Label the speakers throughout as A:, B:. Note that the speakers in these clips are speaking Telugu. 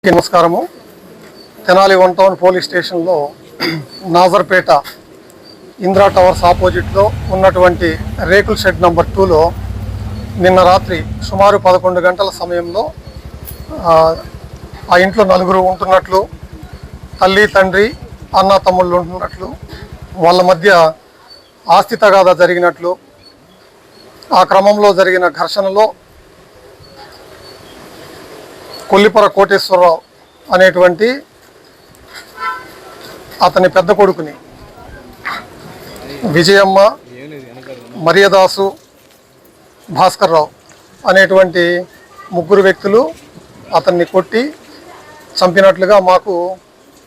A: నమస్కారము. తెనాలి 1 టౌన్ పోలీస్ స్టేషన్లో నాజర్పేట ఇంద్రా టవర్స్ ఆపోజిట్లో ఉన్నటువంటి రేకుల షెడ్ నంబర్ 2లో నిన్న రాత్రి సుమారు 11 గంటల సమయంలో ఆ ఇంట్లో నలుగురు ఉంటున్నట్లు, తల్లి తండ్రి అన్న తమ్ముళ్ళు ఉంటున్నట్లు, వాళ్ళ మధ్య ఆస్తి తగాదా జరిగినట్లు, ఆ క్రమంలో జరిగిన ఘర్షణలో కొల్లిపర కోటేశ్వరరావు అనేటువంటి అతని పెద్ద కొడుకుని విజయమ్మ, మరియదాసు, భాస్కర్రావు అనేటువంటి ముగ్గురు వ్యక్తులు అతన్ని కొట్టి చంపినట్లుగా మాకు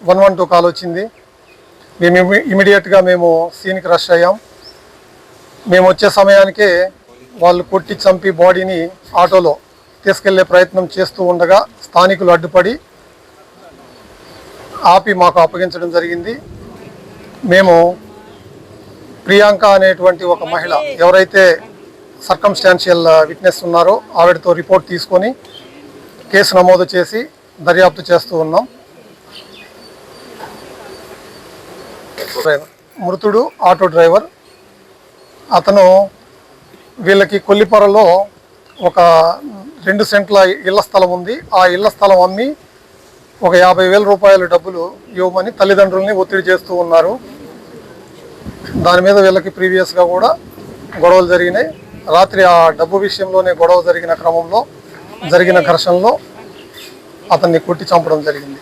A: 112 కాల్ వచ్చింది. మేము ఇమీడియట్గా సీన్కి రష్ అయ్యాం. మేము వచ్చే సమయానికే వాళ్ళు కొట్టి చంపి బాడీని ఆటోలో తీసుకెళ్లే ప్రయత్నం చేస్తూ ఉండగా స్థానికులు అడ్డుపడి ఆపి మాకు అప్పగించడం జరిగింది. మేము ప్రియాంక అనేటువంటి ఒక మహిళ ఎవరైతే సర్కమ్స్టాన్షియల్ విట్నెస్ ఉన్నారో ఆవిడతో రిపోర్ట్ తీసుకొని కేసు నమోదు చేసి దర్యాప్తు చేస్తూ ఉన్నాం. మృతుడు ఆటో డ్రైవర్. అతను వీళ్ళకి కొల్లిపరలో ఒక 2 సెంట్ల ఇళ్ల స్థలం ఉంది. ఆ ఇళ్ల స్థలం అమ్మి ఒక 50,000 రూపాయల డబ్బులు ఇవ్వమని తల్లిదండ్రుల్ని ఒత్తిడి చేస్తూ ఉన్నారు. దాని మీద వీళ్ళకి ప్రీవియస్గా కూడా గొడవలు జరిగినాయి. రాత్రి ఆ డబ్బు విషయంలోనే గొడవ జరిగిన క్రమంలో జరిగిన ఘర్షణలో అతన్ని కొట్టి చంపడం జరిగింది.